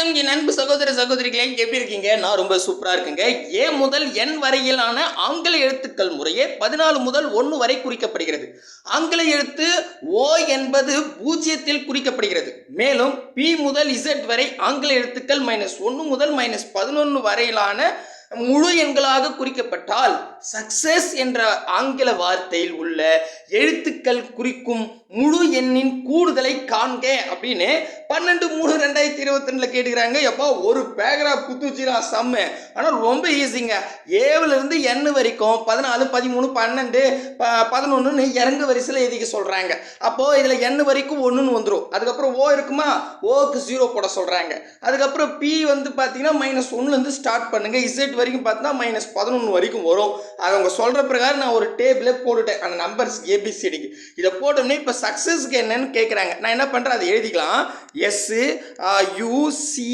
வணக்கம் என் அன்பு சகோதர சகோதரிகளே, எப்படி இருக்கீங்க? நான் ரொம்ப சூப்பரா இருக்குங்க. ஏ முதல் என் வரையிலான ஆங்கில எழுத்துக்கள் முறையே 14 முதல் 1 வரை குறிக்கப்படுகிறது. ஆங்கில எழுத்து ஓ என்பது 0 குறிக்கப்படுகிறது. மேலும் பி முதல் இசட் வரை ஆங்கில எழுத்துக்கள் -1 முதல் -11 வரையிலான முழு எண்களாக குறிக்கப்பட்டால் சக்சஸ் என்ற ஆங்கில வார்த்தையில் உள்ள எழுத்துக்கள் குறிக்கும் முழு எண்ணின் கூடுதலை காண்க அப்படின்னு 12/3/2022 கேட்டுக்கிறாங்க. எப்போ ஒரு பேராகிராஃப் குத்துச்சுனா செம்ம. ஆனால் ரொம்ப ஈஸிங்க. ஏவில் இருந்து என் வரைக்கும் 14, 13, 12, 11 இறங்கு வரிசையில் எழுதிக்க சொல்றாங்க. அப்போ இதுல என் வரைக்கும் 1ன்னு வந்துடும். அதுக்கப்புறம் ஓ இருக்குமா, ஓக்கு 0 போட சொல்றாங்க. அதுக்கப்புறம் பி வந்து பார்த்தீங்கன்னா -1 இருந்து ஸ்டார்ட் பண்ணுங்க. இசட் வரைக்கும் பார்த்தீங்கன்னா -11 வரைக்கும் வரும். அது அவங்க சொல்ற பிரகாரம் நான் ஒரு டேபிளே போட்டுட்டேன் அந்த நம்பர்ஸ் ஏபிசிடிக்கு. இதை போட்டோம்னே இப்போ சக்ஸஸ்க்கு என்னன்னு கேட்குறாங்க. நான் என்ன பண்ணுறேன், அதை எழுதிக்கலாம். SUCCE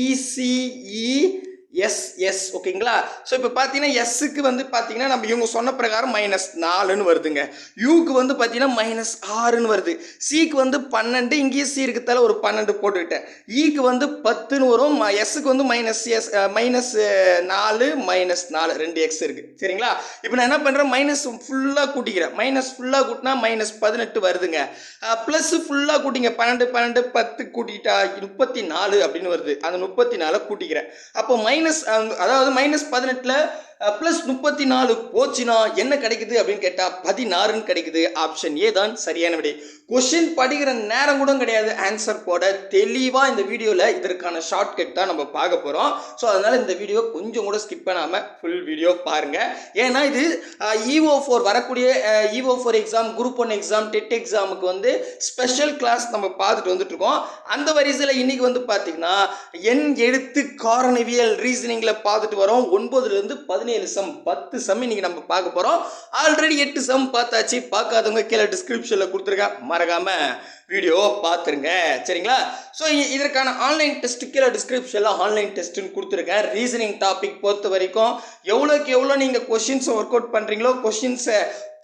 எஸ் ஓகேங்களா. ஸோ இப்போ பார்த்தீங்கன்னா எஸ்ஸுக்கு வந்து பார்த்தீங்கன்னா நம்ம இவங்க சொன்ன பிரகாரம் -4ன்னு வருதுங்க. யூக்கு வந்து பார்த்தீங்கன்னா -6ன்னு வருது. சிக்கு வந்து 12, இங்கேயும் சி இருக்கிறதால ஒரு 12 போட்டுக்கிட்டேன். ஈக்கு வந்து 10ன்னு வரும். எஸ்ஸுக்கு வந்து -4 -4 2 எக்ஸ் இருக்குது சரிங்களா. இப்போ நான் என்ன பண்ணுறேன், மைனஸ் ஃபுல்லாக கூட்டிக்கிறேன். மைனஸ் ஃபுல்லாக கூட்டினா -18 வருதுங்க. ப்ளஸ் ஃபுல்லாக கூட்டிங்க 12 12 10 கூட்டிட்டா 34 அப்படின்னு வருது. அந்த 34 கூட்டிக்கிறேன். அப்போ அதாவது -18ல் +34 போச்சுன்னா என்ன கிடைக்குது அப்படின்னு கேட்டால் 16ன்னு கிடைக்குது. ஆப்ஷன் ஏ தான் சரியான விடை. கொஸ்டின் படிக்கிற நேரம் கூட கிடையாது ஆன்சர் போட. தெளிவாக இந்த வீடியோவில் இதற்கான ஷார்ட்கட் தான் நம்ம பார்க்க போகிறோம். ஸோ அதனால் இந்த வீடியோ கொஞ்சம் கூட ஸ்கிப் பண்ணாமல் ஃபுல் வீடியோ பாருங்கள். ஏன்னா இது EO4 வரக்கூடிய EO4 exam, group 1 exam, dead எக்ஸாமுக்கு வந்து ஸ்பெஷல் கிளாஸ் நம்ம பார்த்துட்டு வந்துட்டுருக்கோம். அந்த வரிசையில் இன்றைக்கி வந்து பார்த்திங்கன்னா என் எழுத்து காரணவியல் ரீசனிங்கில் பார்த்துட்டு வரோம். 9லேருந்து 17 சம் 10 சம் இன்னைக்கு நம்ம பார்க்க போறோம். ஆல்ரெடி 8 சம் பார்த்தாச்சு. பார்க்காதவங்க கீழே டிஸ்கிரிப்ஷன்ல கொடுத்துருக்கேன், மறக்காம வீடியோ பார்த்துருங்க சரிங்களா. ஸோ இதற்கான ஆன்லைன் டெஸ்ட் கீழே டிஸ்கிரிப்ஷன்ல ஆன்லைன் டெஸ்ட்னு கொடுத்துருக்கேன். ரீசனிங் டாபிக் பொறுத்த வரைக்கும் எவ்வளோக்கு எவ்வளோ நீங்கள் கொஸ்டின்ஸை ஒர்க் அவுட் பண்ணுறீங்களோ, கொஸ்டின்ஸை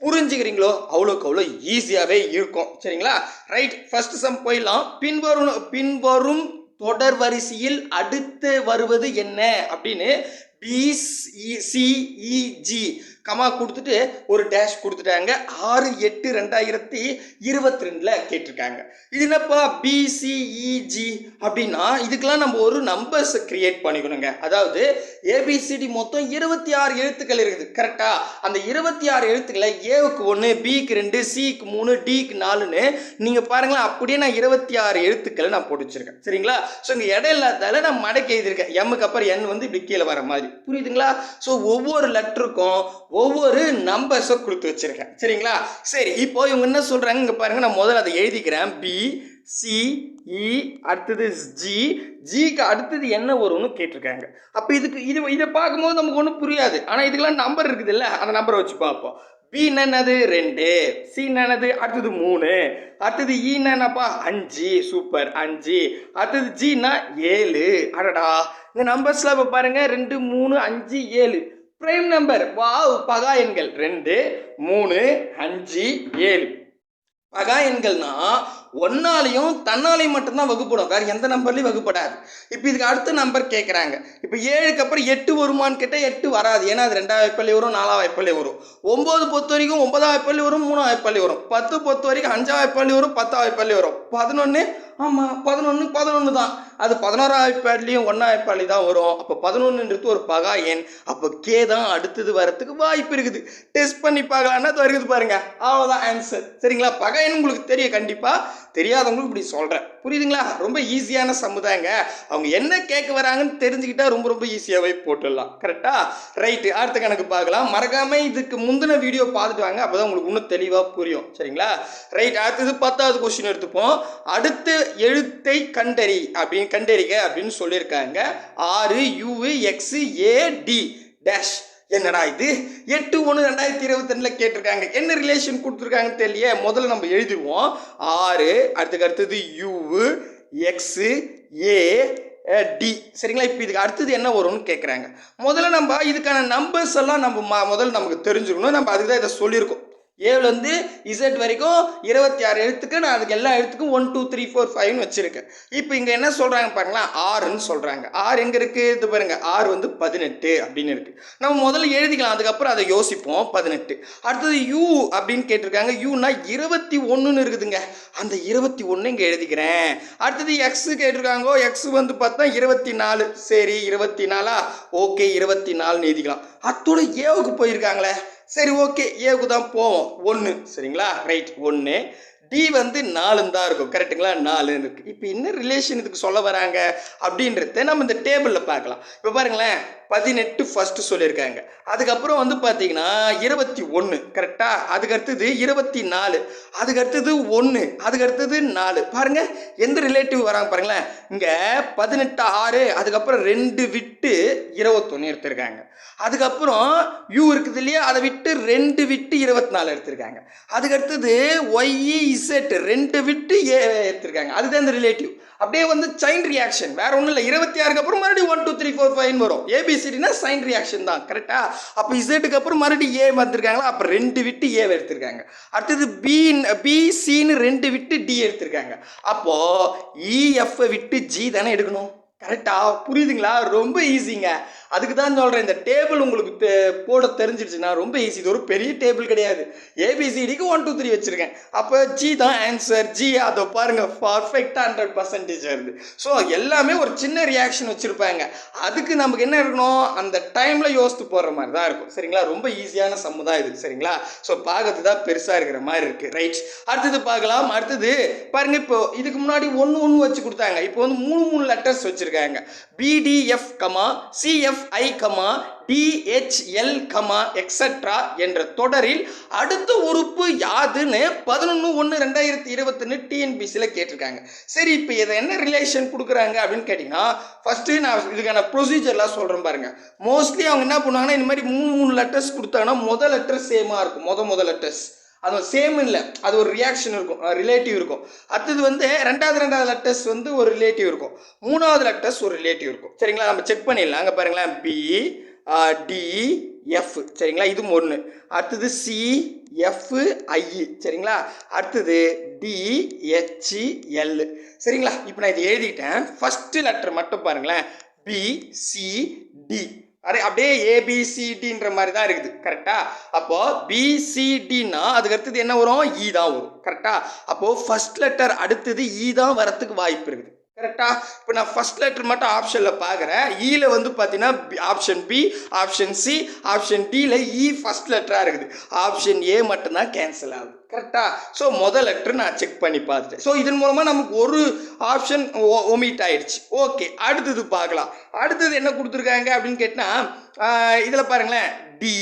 புரிஞ்சுக்கிறீங்களோ அவ்வளோக்கு அவ்வளோ ஈஸியாகவே இருக்கும் சரிங்களா. ரைட், ஃபர்ஸ்ட் சம் போயிடலாம். பின்வரும் தொடர் வரிசையில் அடுத்து வருவது என்ன அப்படின்னு BCEG கமா கொடுத்துட்டு ஒரு டேஷ் கொடுத்துட்டாங்க. 6/8/2022 கேட்டிருக்காங்க. இது என்னப்பா BCEG அப்படின்னா இதுக்கெல்லாம் நம்ம ஒரு நம்பர்ஸ் கிரியேட் பண்ணிக்கணுங்க. அதாவது ஏபிசிடி மொத்தம் 26 எழுத்துக்கள் இருக்குது கரெக்டா. அந்த 26 எழுத்துக்களை ஏவுக்கு 1, பிக்கு 2, சிக்கு 3, டிக்கு 4ன்னு நீங்கள் பாருங்களேன். அப்படியே நான் 26 எழுத்துக்களை நான் போட்டு வச்சிருக்கேன் சரிங்களா. ஸோ இங்கே இடம் இல்லாதால நான் மடக்கி எழுதியிருக்கேன். எம்முக்கு அப்புறம் என் வந்து இப்படி கீழே வர மாதிரி புரியுதுங்களா. ஸோ ஒவ்வொரு லெட்டருக்கும் ஒவ்வொரு நம்பர்ஸை கொடுத்து வச்சிருக்கேன் சரிங்களா. சரி, இப்போ இவங்க என்ன சொல்றாங்க இங்க பாருங்க. நான் முதல்ல அதை எழுதிக்கிறேன். BCE அடுத்தது ஜிக்கு அடுத்தது என்ன வரும்னு கேட்டிருக்காங்க. அப்போ இதை பார்க்கும்போது நமக்கு ஒன்றும் புரியாது. ஆனால் இதுக்கெல்லாம் நம்பர் இருக்குது இல்லை, அந்த நம்பரை வச்சு பார்ப்போம். பி என்னது 2, சி என்னது அடுத்தது 3, அடுத்தது இ என்னப்பா 5, சூப்பர் 5, அடுத்தது ஜின்னா 7. அடடா, இந்த நம்பர்ஸ்லாம் இப்போ பாருங்க 2, 3, 5, 7 பிரைம் நம்பர். வாவ், பகா எண்கள் 2, 3, 5, 7 பகா எண்கள்னா ஒன்னாலையும் தன்னாலையும் மட்டும்தான் வகுப்படும், வேற எந்த நம்பர்லையும் வகுப்படாது. இப்போ இதுக்கு அடுத்த நம்பர் கேட்குறாங்க. இப்போ 7க்கு அப்புறம் 8 வருமானு கேட்டால் 8 வராது. ஏன்னா அது 2வது வாய்ப்பாளி வரும், 4வது வாய்ப்பாளி வரும். 9 பொறுத்த வரைக்கும் 9வது வாய்ப்பாளி வரும், 3வது வாய்ப்பாளி வரும். 10 பொறுத்த வரைக்கும் 5வது வாய்ப்பாளி வரும், 10வது வாய்ப்பாளி வரும். 11 ஆமாம் 11 தான். அது 11வது வாய்ப்பாளிலையும் 1வது வாய்ப்பாளி தான் வரும். அப்போ 11ன்றது ஒரு பகா எண். அப்போ கே தான் அடுத்தது வரத்துக்கு வாய்ப்பு இருக்குது. டெஸ்ட் பண்ணி பார்க்கலான்னா அது வருது பாருங்க. அவ்வளோதான் ஆன்சர் சரிங்களா. பகா எண் உங்களுக்கு தெரியும் கண்டிப்பாக. தெரியாதவங்களுக்கு இப்படி சொல்கிறேன் புரியுதுங்களா. ரொம்ப ஈஸியான சமுதாயங்க. அவங்க என்ன கேட்க வராங்கன்னு தெரிஞ்சுக்கிட்டா ரொம்ப ரொம்ப ஈஸியாகவே போட்டுடலாம் கரெக்டா. ரைட்டு, அடுத்த கணக்கு பார்க்கலாம். மறக்காம இதுக்கு முந்தின வீடியோ பார்த்துட்டு வாங்க, அப்போதான் உங்களுக்கு இன்னும் தெளிவாக புரியும் சரிங்களா. ரைட், அடுத்தது 10வது கொஸ்டின் எடுத்துப்போம். அடுத்த எழுத்தை கண்டறிக அப்படின்னு சொல்லியிருக்காங்க. 6UXAD dash. என்னடா இது 8/1/2022 கேட்டிருக்காங்க. என்ன ரிலேஷன் கொடுத்துருக்காங்கன்னு தெரியல. முதல்ல நம்ம எழுதிடுவோம். 6 அடுத்தது UXAD சரிங்களா. இப்போ இதுக்கு அடுத்தது என்ன வரும்னு கேட்குறாங்க. முதல்ல நம்ம இதுக்கான நம்பர்ஸ் எல்லாம் நம்ம முதல்ல நமக்கு தெரிஞ்சுக்கணும். நம்ம அதுக்கு தான் இதை சொல்லியிருக்கோம். ஏழுலேருந்து இசட் வரைக்கும் 26 எழுத்துக்கு நான் அதுக்கு எல்லா எழுத்துக்கும் 1 2 3 4 5ன்னு வச்சுருக்கேன். இப்போ இங்கே என்ன சொல்கிறாங்க பாருங்களா, ஆறுன்னு சொல்கிறாங்க. ஆறு எங்கே இருக்குது, இது பாருங்க, ஆறு வந்து 18 அப்படின்னு இருக்குது. நம்ம முதல்ல எழுதிக்கலாம், அதுக்கப்புறம் அதை யோசிப்போம். 18. அடுத்தது யூ அப்படின்னு கேட்டிருக்காங்க. யூனா 21ன்னு இருக்குதுங்க. அந்த 21 இங்கே எழுதிக்கிறேன். அடுத்தது எக்ஸ் கேட்டிருக்காங்க. எக்ஸ் வந்து பார்த்தா 24. சரி 24, ஓகே 24ன்னு எழுதிக்கலாம். அத்தோட ஏவுக்கு போயிருக்காங்களே, சரி ஓகே ஏவுக்கு தான் போவோம். 1 சரிங்களா, ரைட் 1. டி வந்து 4 தான் இருக்கும், கரெக்டுங்களா, 4 இருக்கு. இப்போ என்ன ரிலேஷன் இதுக்கு சொல்ல வராங்க அப்படின்றத நம்ம இந்த டேபிளில் பார்க்கலாம். இப்போ பாருங்களேன், 18 ஃபஸ்ட்டு சொல்லியிருக்காங்க. அதுக்கப்புறம் வந்து பார்த்தீங்கன்னா 21 கரெக்டாக, அதுக்கு அடுத்தது 24, அதுக்கு அடுத்தது 1, அதுக்கு அடுத்தது 4. பாருங்கள் எந்த ரிலேட்டிவ் வராங்க பாருங்களேன். இங்கே 18 6, அதுக்கப்புறம் 2 விட்டு 21 எடுத்திருக்காங்க. அதுக்கப்புறம் யூ இருக்குது இல்லையா, அதை விட்டு 2 விட்டு 24 எடுத்திருக்காங்க. அதுக்கு அடுத்தது ஒய் இசட் 2 விட்டு ஏ எடுத்திருக்காங்க. அதுதான் இந்த ரிலேட்டிவ். அப்படியே வந்து சைன் ரியாக்ஷன், வேற ஒன்றும் இல்லை. 26க்கு அப்புறம் மறுபடியும் 1 2 3 4 5 வரும். ஏபிசிடினா சைன் ரியாக்ஷன் தான், கரெக்டா. அப்போ இசட்டுக்கு அப்புறம் மறுபடியும் ஏ வந்துருக்காங்களா, அப்போ 2 விட்டு ஏவை எடுத்திருக்காங்க. அடுத்தது பிசின்னு 2 விட்டு டி எடுத்திருக்காங்க. அப்போ இஎஃப் விட்டு ஜி தானே எடுக்கணும், கரெக்டா. புரியுதுங்களா, ரொம்ப ஈஸிங்க. அதுக்கு தான் சொல்கிறேன், இந்த டேபிள் உங்களுக்கு போட தெரிஞ்சிருச்சுன்னா ரொம்ப ஈஸி. இது ஒரு பெரிய டேபிள் கிடையாது. ஏபிசிடிக்கு 1 2 3 வச்சுருக்கேன். அப்போ ஜி தான் ஆன்சர். ஜி அதை பாருங்கள், பர்ஃபெக்டாக 100% வருது. ஸோ எல்லாமே ஒரு சின்ன ரியாக்ஷன் வச்சுருப்பாங்க. அதுக்கு நமக்கு என்ன இருக்கணும், அந்த டைமில் யோசித்து போடுற மாதிரி தான் இருக்கும், சரிங்களா. ரொம்ப ஈஸியான சம்மு தான் இது, சரிங்களா. ஸோ பார்க்கறது தான் பெருசாக இருக்கிற மாதிரி இருக்குது, ரைட். அடுத்தது பார்க்கலாம். அடுத்தது பாருங்கள், இப்போ இதுக்கு முன்னாடி 1 1 வச்சு கொடுத்தாங்க. இப்போ வந்து 3 லெட்டர்ஸ் வச்சுருக்காங்க. PDF comma CF i comma DHL comma etcetera என்ற தொடரில் அடுத்த உறுப்பு யாதுன்னு 11/1/2021 டிஎன்பிசியில் கேட்டிருக்காங்க. சரி, இப்போ இதை என்ன ரிலேஷன் கொடுக்குறாங்க அப்படின்னு கேட்டிங்கன்னா, ஃபஸ்ட்டு நான் இதுக்கான ப்ரொசீஜர்லாம் சொல்கிறேன் பாருங்க. மோஸ்ட்லி அவங்க என்ன பண்ணுவாங்கன்னா, இந்த மாதிரி 3 லெட்டர்ஸ் கொடுத்தாங்கன்னா முதல் லெட்டர் சேமாக இருக்கும். முதல் லெட்டர்ஸ் அது சேம் இல்லை, அது ஒரு ரியாக்ஷன் இருக்கும், ரிலேட்டிவ் இருக்கும். அடுத்தது வந்து ரெண்டாவது லெட்டர்ஸ் வந்து ஒரு ரிலேட்டிவ் இருக்கும். மூணாவது லெட்டர்ஸ் ஒரு ரிலேட்டிவ் இருக்கும், சரிங்களா. நம்ம செக் பண்ணிடலாம். அங்கே பாருங்களேன், பி டி எஃப், சரிங்களா, இது 1. அடுத்தது சி எஃப் ஐ, சரிங்களா. அடுத்தது டி ஹெச் எல், சரிங்களா. இப்போ நான் இதை எழுதிட்டேன். ஃபஸ்ட்டு லெட்டர் மட்டும் பாருங்களேன், பி சி டி. அப்படியே ஏபிசிடின்ற மாதிரி தான் இருக்குது, கரெக்டா. அப்போ பிசிடினா அதுக்கு அடுத்தது என்ன வரும், இ தான் வரும், கரெக்டா. அப்போ ஃபர்ஸ்ட் லெட்டர் அடுத்தது இ தான் வரத்துக்கு வாய்ப்பு இருக்குது, கரெக்டா. இப்போ நான் ஃபர்ஸ்ட் லெட்டர் மட்டும் ஆப்ஷனில் பார்க்குறேன். இல வந்து பார்த்தீங்கன்னா option B, option C, option டியில் இ ஃபர்ஸ்ட் லெட்டராக இருக்குது. ஆப்ஷன் ஏ மட்டும்தான் கேன்சல் ஆகுது, கரெக்டா. ஸோ முதல் லெட்டர் நான் செக் பண்ணி பார்த்துட்டேன். ஸோ இதன் மூலமாக நமக்கு ஒரு ஆப்ஷன் ஒமிட் ஆயிடுச்சு. ஓகே, அடுத்தது பார்க்கலாம். அடுத்தது என்ன கொடுத்துருக்காங்க அப்படின்னு கேட்டால், இதில் பாருங்களேன், டி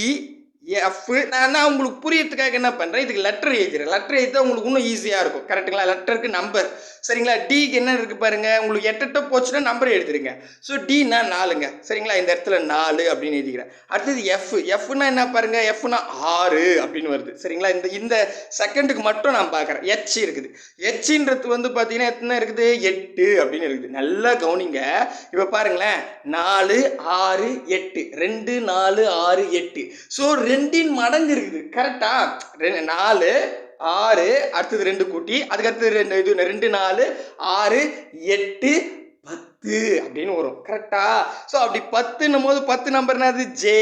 எஃப். நான் உங்களுக்கு புரியறதுக்காக என்ன பண்ணுறேன், இதுக்கு லெட்டர் எழுதுறேன். லெட்டர் எழுதினா உங்களுக்கு இன்னும் ஈஸியாக இருக்கும், கரெக்டுங்களா. லெட்டருக்கு நம்பர், சரிங்களா. டிக்கு என்ன இருக்குது பாருங்கள், உங்களுக்கு 8 போச்சுன்னா நம்பர் எழுதுறீங்க. ஸோ டினா 4ங்க, சரிங்களா. இந்த இடத்துல 4 அப்படின்னு எழுதிக்கிறேன். அடுத்தது எஃப். எஃப்னா என்ன பாருங்கள், எஃப்னா 6 அப்படின்னு வருது, சரிங்களா. இந்த செகண்டுக்கு மட்டும் நான் பார்க்குறேன். ஹெச் இருக்குது. ஹெச்ன்றது வந்து பார்த்தீங்கன்னா எத்தனை இருக்குது, 8 அப்படின்னு இருக்குது. நல்லா கவனிங்க. இப்போ பாருங்களேன், 4 6 8, 2 4 6 8. ஸோ 2 மடங்கு இருக்குது, கரெக்டா. 4 6, அடுத்தது 2 கூட்டி, அதுக்கு அடுத்தது 2 4 6 8 10 அப்படின்னு வரும், கரெக்டா. ஸோ அப்படி 10ன்னும் போது 10 நம்பர்னா அது ஜே.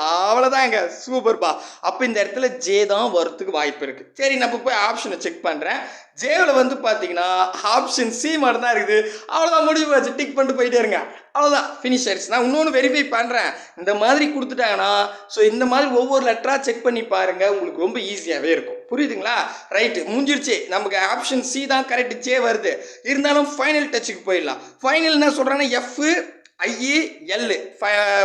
அவ்வளோதாங்க, சூப்பர்பா. அப்போ இந்த இடத்துல ஜே தான் வரத்துக்கு வாய்ப்பு இருக்குது. சரி, நான் போய் ஆப்ஷனை செக் பண்ணுறேன். ஜேவில் வந்து பார்த்தீங்கன்னா ஆப்ஷன் சி மட்டும் தான் இருக்குது. அவ்வளோதான், முடிஞ்சு போச்சு. டிக் பண்ணிட்டு போயிட்டே இருங்க, அவ்வளோதான், ஃபினிஷ் ஆயிடுச்சு. நான் இன்னொன்று வெரிஃபை பண்ணுறேன். இந்த மாதிரி கொடுத்துட்டாங்கன்னா, ஸோ இந்த மாதிரி ஒவ்வொரு லெட்டராக செக் பண்ணி பாருங்கள், உங்களுக்கு ரொம்ப ஈஸியாகவே இருக்கும். புரியுதுங்களா, ரைட்டு, முடிஞ்சிருச்சு. நமக்கு ஆப்ஷன் சி தான் கரெக்ட், ஜே வருது. இருந்தாலும் ஃபைனல் டச்சுக்கு போயிடலாம். ஃபைனல் என்ன சொல்கிறேன்னா, எஃப் ஐஇஎல்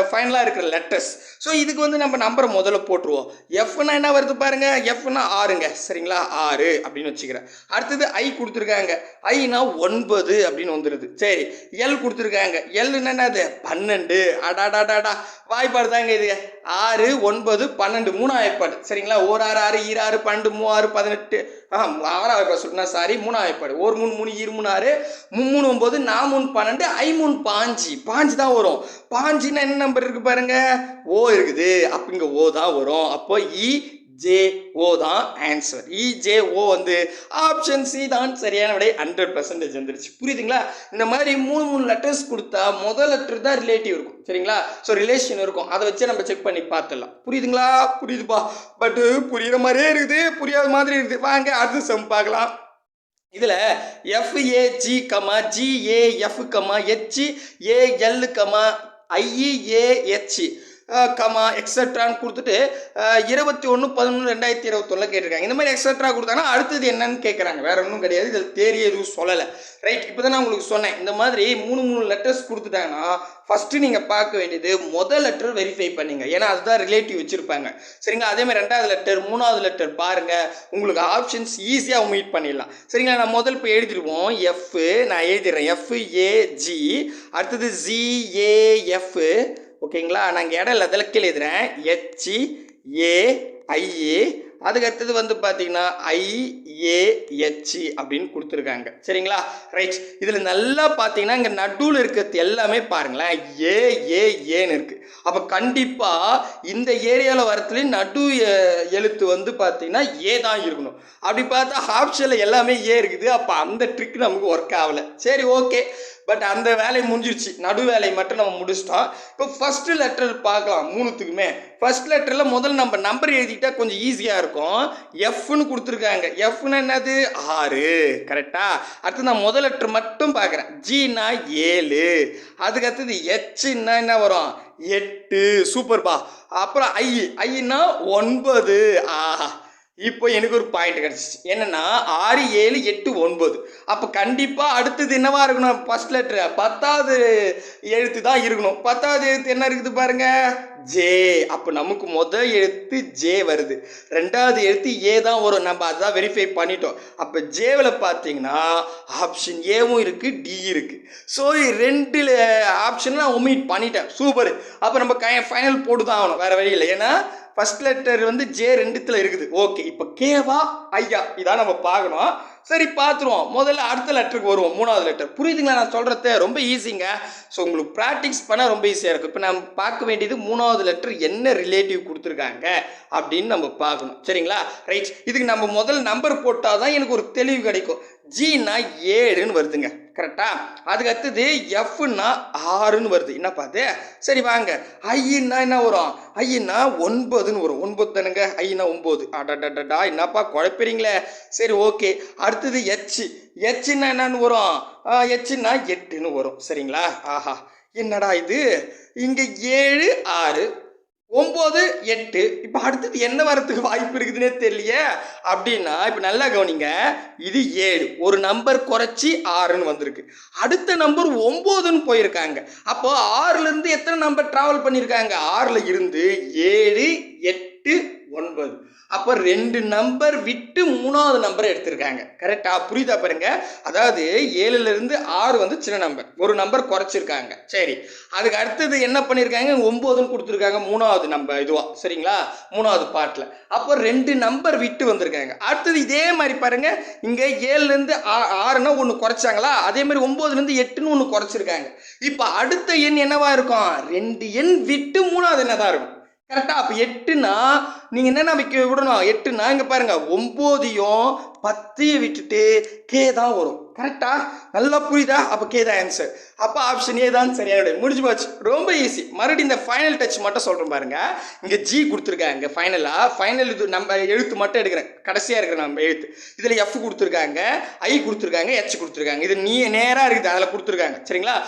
ஃபைனலாக இருக்கிற லெட்டர்ஸ். ஸோ இதுக்கு வந்து நம்ம நம்பரை முதல்ல போட்டுருவோம். எஃப்னா என்ன வருது பாருங்க, எஃப்னா 6ங்க, சரிங்களா. 6 அப்படின்னு வச்சுக்கிறேன். அடுத்தது ஐ கொடுத்துருக்காங்க. ஐனா 9 அப்படின்னு வந்துடுது. சரி, எல் கொடுத்துருக்காங்க. எல்னா என்னது, 12. அடாடாடாடா, வாய்ப்பாடு தாங்க இது. 6 9 12 மூணாவது, சரிங்களா. 1 6 6 2 6 12 3 6 18. ஆறாவது சொல்லுனா, சாரி, மூணாவது. 1 3 3 2 3 6 3 9 4 3 12 ஐ 3 5 தான் வரும். 5னா என்ன நம்பர் இருக்கு பாருங்க, ஓ இருக்குது. அப்போ இங்கே ஓ தான் வரும். அப்போ இ இஜேஓ தான் ஆன்சர். இஜேஓ வந்து ஆப்ஷன் சி தான் சரியான விடை. 100% வந்துருச்சு. புரியுதுங்களா? இந்த மாதிரி 3 லெட்டர்ஸ் கொடுத்தா முதல் லெட்டர் தான் ரிலேட்டிவ் இருக்கும். சரிங்களா? ஸோ ரிலேஷன் இருக்கும். அதை வச்சு நம்ம செக் பண்ணி பார்த்துடலாம். புரியுதுங்களா? புரியுதுப்பா. பட் புரியுற மாதிரியே இருக்குது, புரியாத மாதிரி இருக்குது. வாங்க அடுத்த சம் பார்க்கலாம். இதில் FAG, GAF, HAL, IEAH எக்ஸட்ரான்னு கொடுத்துட்டு 21/11/2021 கேட்டிருக்காங்க. இந்த மாதிரி எக்ஸட்ரா கொடுத்தாங்கன்னா அடுத்தது என்னன்னு கேட்குறாங்க. வேற ஒன்றும் கிடையாது. இதில் தேரி எதுவும் சொல்லலை. ரைட், இப்போ தான் நான் உங்களுக்கு சொன்னேன். இந்த மாதிரி 3 லெட்டர்ஸ் கொடுத்துட்டாங்கன்னா ஃபஸ்ட்டு நீங்கள் பார்க்க வேண்டியது முதல் லெட்டர் வெரிஃபை பண்ணிங்க. ஏன்னா அதுதான் ரிலேட்டிவ் வச்சுருப்பாங்க. சரிங்களா? அதேமாதிரி 2வது லெட்டர் 3வது லெட்டர் பாருங்கள். உங்களுக்கு ஆப்ஷன்ஸ் ஈஸியாக மீட் பண்ணிடலாம். சரிங்களா? நான் முதல் இப்போ எழுதிடுவோம். நான் எழுதிடுறேன். FAG, அடுத்தது GAF. ஓகேங்களா? நான் இங்கே இடம் இல்லை, அதில் கீழே எழுதுறேன். HAIA, அதுக்கு அடுத்தது வந்து பார்த்தீங்கன்னா IAH அப்படின்னு கொடுத்துருக்காங்க. சரிங்களா? ரைட், இதில் நல்லா பார்த்தீங்கன்னா இங்கே நடுவில் இருக்கிறது எல்லாமே பாருங்களேன் ஏன்னு இருக்குது. அப்போ கண்டிப்பாக இந்த ஏரியாவில் வரத்துலேயும் நடு எழுத்து வந்து பார்த்தீங்கன்னா ஏ தான் இருக்கணும். அப்படி பார்த்தா ஆப்ஷனில் எல்லாமே ஏ இருக்குது. அப்போ அந்த ட்ரிக் நமக்கு ஒர்க் ஆகலை. சரி, ஓகே. பட் அந்த வேலையை முடிஞ்சிருச்சு. நடு வேலையை மட்டும் நம்ம முடிச்சிட்டோம். இப்போ ஃபர்ஸ்ட் லெட்டர் பார்க்கலாம். 3த்துக்குமே ஃபர்ஸ்ட் லெட்டரில் முதல் நம்பர் எழுதிட்டா கொஞ்சம் ஈஸியாக இருக்கும். எஃப்னு கொடுத்துருக்காங்க. எஃப்னா என்னது? 6. கரெக்டா? அடுத்து நான் முதல் லெட்டர் மட்டும் பார்க்குறேன். ஜின்னா 7. அதுக்கு அடுத்தது ஹெச்னா என்ன வரும்? 8. சூப்பர்பா. அப்புறம் ஐன்னா 9. ஆஹா, இப்போ எனக்கு ஒரு பாயிண்ட் கிடச்சிச்சு. என்னன்னா 6, 7, 8, 9. அப்போ கண்டிப்பாக அடுத்தது என்னவா இருக்கணும்? ஃபர்ஸ்ட் லெட்ரு 10வது எழுத்து தான் இருக்கணும். 10வது எழுத்து என்ன இருக்குது பாருங்க? ஜே. அப்போ நமக்கு முதல் எழுத்து ஜே வருது. 2வது எழுத்து ஏ தான் வரும். நம்ம அதான் வெரிஃபை பண்ணிட்டோம். அப்போ ஜேவில் பார்த்தீங்கன்னா ஆப்ஷன் ஏவும் இருக்குது, டி இருக்குது. ஸோ 2 ஆப்ஷன் நான் ஒமிட் பண்ணிட்டேன். சூப்பர். அப்போ நம்ம ஃபைனல் போட்டு தான் ஆகணும், வேறு வழி இல்லை. ஏன்னா ஃபர்ஸ்ட் லெட்டர் வந்து ஜே 2த்துல இருக்குது. ஓகே, இப்போ கேவா ஐயா இதான் நம்ம பார்க்கணும். சரி, பார்த்துருவோம். முதல்ல அடுத்த லெட்டருக்கு வருவோம். 3வது லெட்டர். புரியுதுங்களா நான் சொல்கிறது? ரொம்ப ஈஸிங்க. ஸோ உங்களுக்கு ப்ராக்டிஸ் பண்ணால் ரொம்ப ஈஸியாக இருக்கும். இப்போ நம்ம பார்க்க வேண்டியது 3வது லெட்டர் என்ன ரிலேட்டிவ் கொடுத்துருக்காங்க அப்படின்னு நம்ம பார்க்கணும். சரிங்களா? ரைட், இதுக்கு நம்ம முதல் நம்பர் போட்டால் தான் எனக்கு ஒரு தெளிவு கிடைக்கும். ஜின்னா 7ன்னு வருதுங்க. கரெக்டா? அதுக்கு அடுத்தது எஃப்னா 6ன்னு வருது. என்ன பார்த்து? சரி வாங்க. ஐன்னா என்ன வரும்? ஐன்னா 9ன்னு வரும். 9 தானுங்க. ஐன்னா 9. அடடடா, என்னப்பா குழப்பறீங்களே. சரி, ஓகே. அடுத்தது ஹெச்னா என்னன்னு வரும்? ஹெச்னா 8ன்னு வரும். சரிங்களா? ஆஹா, என்னடா இது? இங்கே 7, 6, 9, 8. இப்போ அடுத்தது என்ன வரத்துக்கு வாய்ப்பு இருக்குதுன்னே தெரியலையே. அப்படின்னா இப்போ நல்லா கவனிங்க. இது 7, ஒரு நம்பர் குறைச்சி 6ன்னு வந்திருக்கு. அடுத்த நம்பர் 9ன்னு போயிருக்காங்க. அப்போ 6லேருந்து எத்தனை நம்பர் ட்ராவல் பண்ணியிருக்காங்க? 6ல் இருந்து 7, 8, 9. அப்போ 2 நம்பர் விட்டு 3வது நம்பரை எடுத்திருக்காங்க. கரெக்டா? புரியுதா பாருங்க. அதாவது 7லேருந்து 6 வந்து சின்ன நம்பர், ஒரு நம்பர் குறைச்சிருக்காங்க. சரி, அதுக்கு அடுத்தது என்ன பண்ணியிருக்காங்க? 9ன்னு கொடுத்துருக்காங்க 3வது நம்பர் இதுவா. சரிங்களா? 3வது பார்ட்டில். அப்போ 2 நம்பர் விட்டு வந்திருக்காங்க. அடுத்தது இதே மாதிரி பாருங்க. இங்கே 7லேருந்து 6ன்னா ஒன்று குறைச்சாங்களா? அதே மாதிரி 9லேருந்து 8ன்னு ஒன்று குறைச்சிருக்காங்க. இப்போ அடுத்த எண் என்னவா இருக்கும்? 2 எண் விட்டு 3வது என்னதான் இருக்கும். கரெக்டா? அப்போ 8னா நீங்கள் என்னென்ன வைக்க விடணும்? 8னா இங்கே பாருங்க, 9யும் 10யும் விட்டுட்டு கே தான் வரும். கரெக்டா? நல்லா புரியுதா? அப்போ கே தான் ஆன்சர். அப்போ ஆப்ஷன் ஏ தான் சரியான. முடிஞ்சு போச்சு. ரொம்ப ஈஸி. மறுபடியும் இந்த ஃபைனல் டச் மட்டும் சொல்கிறேன் பாருங்க. இங்கே ஜி கொடுத்துருக்காங்க. ஃபைனல் இது நம்ம எழுத்து மட்டும் எடுக்கிறேன். கடைசியாக இருக்கிற நம்ம எழுத்து. இதில் எஃப் கொடுத்துருக்காங்க, ஐ கொடுத்துருக்காங்க, ஹெச் கொடுத்துருக்காங்க. இது நேராக இருக்குது, அதில் கொடுத்துருக்காங்க. சரிங்களா?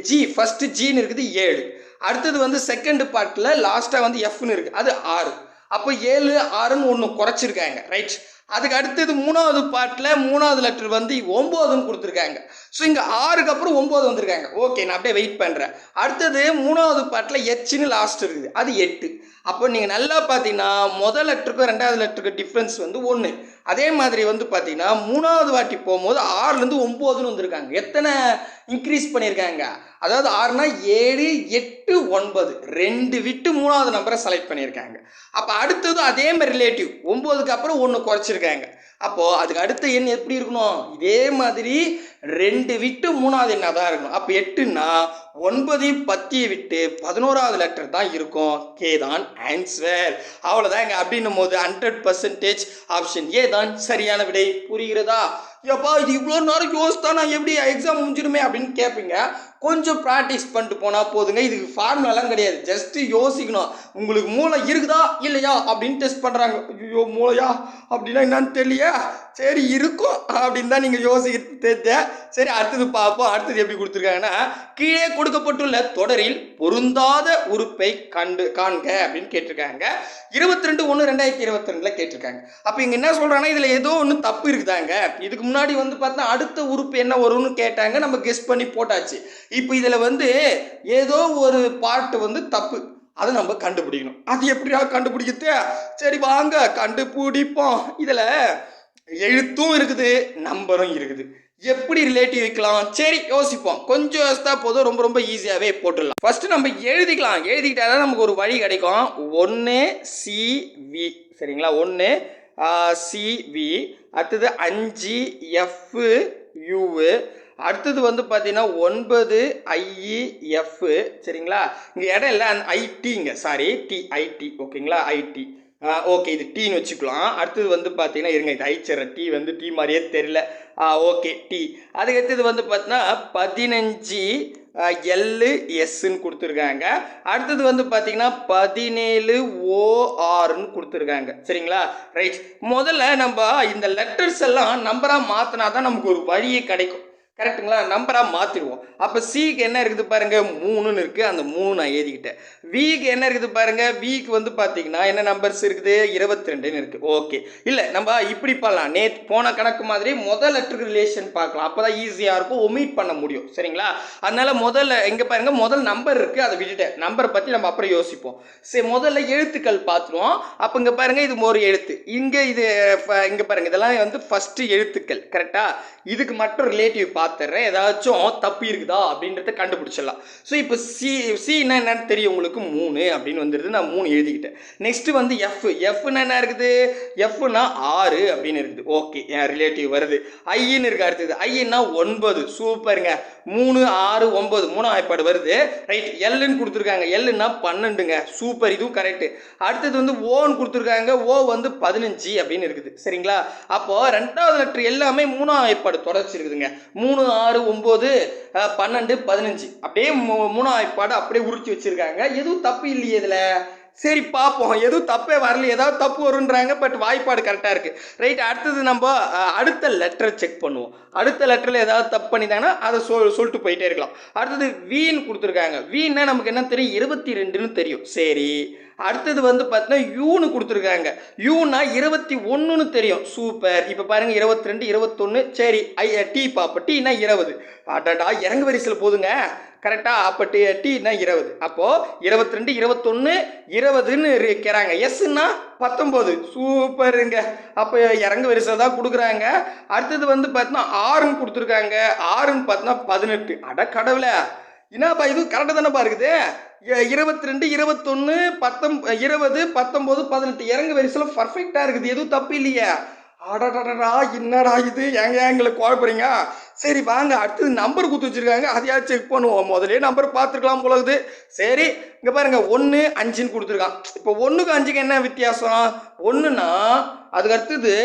ஜி ஃபஸ்ட்டு ஜின்னு இருக்குது 7. அடுத்தது வந்து செகண்ட் பார்ட்டில் லாஸ்ட்டாக வந்து எஃப்னு இருக்குது, அது 6. அப்போ 7, 6ன்னு ஒன்று குறைச்சிருக்காங்க. ரைட். அதுக்கு அடுத்தது 3வது பார்ட்டில் 3வது லெட்டர் வந்து 9ன்னு கொடுத்துருக்காங்க. ஸோ இங்கே 6க்கு அப்புறம் 9 வந்திருக்காங்க. ஓகே, நான் அப்படியே வெயிட் பண்ணுறேன். அடுத்தது 3வது பார்ட்டில் ஹெச்னு லாஸ்ட் இருக்குது, அது 8. அப்போ நீங்கள் நல்லா பார்த்தீங்கன்னா முதல் லெட்டருக்கும் 2வது லெட்டருக்கு டிஃப்ரென்ஸ் வந்து 1. அதே மாதிரி வந்து பார்த்தீங்கன்னா 3வது வாட்டி போகும்போது 6லேருந்து 9ன்னு வந்திருக்காங்க. எத்தனை இன்க்ரீஸ் பண்ணியிருக்காங்க. அதாவது 6னா 7 8 9 2 விட்டு 3வது நம்பரை செலக்ட் பண்ணியிருக்காங்க. அப்போ அடுத்தது அதே மாதிரி ரிலேட்டிவ் 9க்கு அப்புறம் 1 குறைச்சிருக்காங்க. அப்போது அதுக்கு அடுத்த எண் எப்படி இருக்கணும்? இதே மாதிரி 2 விட்டு 3வது எண்ணாக தான் இருக்கணும். அப்போ 8னா 9 10 விட்டு 11வது லெட்டர் தான் இருக்கும். கே தான் ஆன்சர். அவ்வளோதாங்க. அப்படின்னும் போது 100% ஆப்ஷன் ஏ தான் சரியான விடை. புரிகிறதா? எப்பா இது இவ்வளோ நேரம் யோசித்தா நான் எப்படி எக்ஸாம் முடிஞ்சிடுமே அப்படின்னு கேட்பீங்க. கொஞ்சம் ப்ராக்டிஸ் பண்ணிட்டு போனால் போதுங்க. இதுக்கு ஃபார்முலாலாம் கிடையாது. ஜஸ்ட்டு யோசிக்கணும். உங்களுக்கு மூளை இருக்குதா இல்லையா அப்படின்னு டெஸ்ட் பண்ணுறாங்க. ஐயோ மூளையா அப்படின்னா என்னன்னு தெரியலையா? சரி இருக்கும் அப்படின்னு தான் நீங்கள் யோசிக்கிறது தெரிஞ்ச. சரி அடுத்தது பார்ப்போம். அடுத்தது எப்படி கொடுத்துருக்காங்கன்னா, கீழே கொடுக்கப்பட்டுள்ள தொடரில் பொருந்தாத உறுப்பை காண்க அப்படின்னு கேட்டிருக்காங்க. 22/1/2022 கேட்டிருக்காங்க. அப்போ இங்கே என்ன சொல்கிறாங்கன்னா, இதில் ஏதோ ஒன்று தப்பு இருக்குதாங்க. இதுக்கு முன்னாடி வந்து பார்த்தா அடுத்த உறுப்பு என்ன வரும்னு கேட்டாங்க. நம்ம கெஸ் பண்ணி போட்டாச்சு. இப்போ இதில் வந்து ஏதோ ஒரு பார்ட் வந்து தப்பு. அதை நம்ம கண்டுபிடிக்கணும். அது எப்படியா கண்டுபிடிக்கிறது? சரி வாங்க கண்டுபிடிப்போம். இதில் எழுத்தும் இருக்குது, நம்பரும் இருக்குது. எப்படி ரிலேட்டிவ் வைக்கலாம்? சரி யோசிப்போம். கொஞ்சம் யோசித்தா போதும். ரொம்ப ரொம்ப ஈஸியாகவே போட்டுடலாம். ஃபர்ஸ்ட் நம்ம எழுதிக்கலாம். எழுதிக்கிட்டா தான் நமக்கு ஒரு வழி கிடைக்கும். 1 CV சரிங்களா? 1 CV. அடுத்தது 5 FU. அடுத்தது வந்து பார்த்தீங்கன்னா 9 IEF சரிங்களா? இங்கே இடம் இல்லை, அந்த ஐடிங்க, சாரி IT ஓகேங்களா? IT ஓகே, இது டீன்னு வச்சுக்கலாம். அடுத்தது வந்து பார்த்தீங்கன்னா இருங்க, இது ஐச்சர டீ வந்து டீ மாதிரியே தெரியல. Okay tea. அதுக்கு அடுத்தது வந்து பார்த்தீங்கன்னா 15 LSன்னு கொடுத்துருக்காங்க. அடுத்தது வந்து பார்த்தீங்கன்னா 17 ORன்னு கொடுத்துருக்காங்க சரிங்களா? ரைட். முதல்ல நம்ம இந்த லெட்டர்ஸ் எல்லாம் நம்பராக மாற்றினா தான் நமக்கு ஒரு வழியே கிடைக்கும். கரெக்டுங்களா? நம்பராக மாற்றிடுவோம். அப்போ சிக்கு என்ன இருக்குது பாருங்கள், 3ன்னு இருக்குது. அந்த 3 நான் எழுதிக்கிட்டேன். விக்கு என்ன இருக்குது பாருங்கள், விக்கு வந்து பார்த்தீங்கன்னா என்ன நம்பர்ஸ் இருக்குது? 22ன்னு இருக்குது. ஓகே, இல்லை நம்ம இப்படி பண்ணலாம். போன கணக்கு மாதிரி முதல் லெட்டருக்கு ரிலேஷன் பார்க்கலாம். அப்போ தான் ஈஸியாக இருக்கும், ஒமிட் பண்ண முடியும் சரிங்களா? அதனால் முதல்ல இங்கே பாருங்கள், முதல் நம்பர் இருக்குது, அதை விட்டுட்டேன். நம்பரை பற்றி நம்ம அப்புறம் யோசிப்போம். சரி முதல்ல எழுத்துக்கள் பார்த்துருவோம். அப்போ இங்கே பாருங்கள், இது ஒரு எழுத்து. இங்கே இது இங்கே பாருங்கள், இதெல்லாம் வந்து ஃபஸ்ட்டு எழுத்துக்கள் கரெக்டாக? இதுக்கு மட்டும் ரிலேட்டிவ் பார்த்துட்றேன். ஏதாச்சும் தப்பு இருக்குதா அப்படின்றத கண்டுபிடிச்சிடலாம். ஸோ இப்போ சின்னா என்னன்னு தெரியும் உங்களுக்கு, 3 அப்படின்னு வந்துடுது. நான் 3 எழுதிக்கிட்டேன். நெக்ஸ்ட்டு வந்து எஃப்னா என்ன இருக்குது? எஃப்னா 6 அப்படின்னு இருக்குது. ஓகே, என் ரிலேட்டிவ் வருது. ஐன்னு இருக்கு. அடுத்தது ஐன்னா 9. சூப்பருங்க. 3 6 9 3 வாய்ப்பாடு வருது. ரைட். எல்லுன்னு கொடுத்துருக்காங்க. எல்லுன்னா 12ங்க. சூப்பர், இதுவும் கரெக்டு. அடுத்தது வந்து ஓன்னு கொடுத்துருக்காங்க. ஓ வந்து 15 அப்படின்னு இருக்குது சரிங்களா? அப்போது 2வது லெட்டர் எல்லாமே 3ஆம் வாய்ப்பாடு தொடர்ச்சி இருக்குதுங்க. 3 6 9 12 15 அப்படியே 3ஆம் வாய்ப்பாடு அப்படியே உரிச்சு வச்சிருக்காங்க. எதுவும் தப்பு இல்லையே இதில். சரி பார்ப்போம். எதுவும் தப்பே வரல. ஏதாவது தப்பு வருன்றாங்க, பட் வாய்ப்பாடு கரெக்டாக இருக்குது. ரைட். அடுத்தது நம்ம அடுத்த லெட்டரை செக் பண்ணுவோம். அடுத்த லெட்டரில் ஏதாவது தப்பு பண்ணிட்டாங்கன்னா அதை சொல்லிட்டு போயிட்டே இருக்கலாம். அடுத்தது வீன்னு கொடுத்துருக்காங்க. வீன்னா நமக்கு என்ன தெரியும்? 22ன்னு தெரியும். சரி. அடுத்தது வந்து பார்த்தீங்கன்னா யூன்னு கொடுத்துருக்காங்க. யூனா 21ன்னு தெரியும். சூப்பர். இப்போ பாருங்கள் 22 21. சரி டீ பார்ப்போம். டீனா 20. அடடா இறங்கு வரிசையில் போதுங்க கரெக்டாக? அப்போ டீனா 20. அப்போது 22 21 20ன்னு இருக்கிறாங்க. எஸ்ன்னா 19. சூப்பருங்க. அப்போ இறங்கு வரிசை தான் கொடுக்குறாங்க. அடுத்தது வந்து பார்த்தீங்கன்னா 6ன்னு கொடுத்துருக்காங்க. 6ன்னு பார்த்தீங்கன்னா 18. அட கடவுளே, என்னப்பா இது கரெக்டாக தானேப்பா இருக்குது? 22 21 20 19 18 இறங்கு வரிசையில் பர்ஃபெக்டாக இருக்குது. எதுவும் தப்பு இல்லையே. அடடடா என்னடா இது, எங்களை குழப்பறீங்க. சரி வாங்க அடுத்தது நம்பர் கொடுத்து வச்சுருக்காங்க, அதையாவது செக் பண்ணுவோம். முதலே நம்பர் பார்த்துருக்கலாம் போலகுது. சரி இங்கே பாருங்கள் 1 5ன்னு கொடுத்துருக்கான். இப்போ 1க்கு 5க்கு என்ன வித்தியாசம்? 1ன்னா அதுக்கு அடுத்தது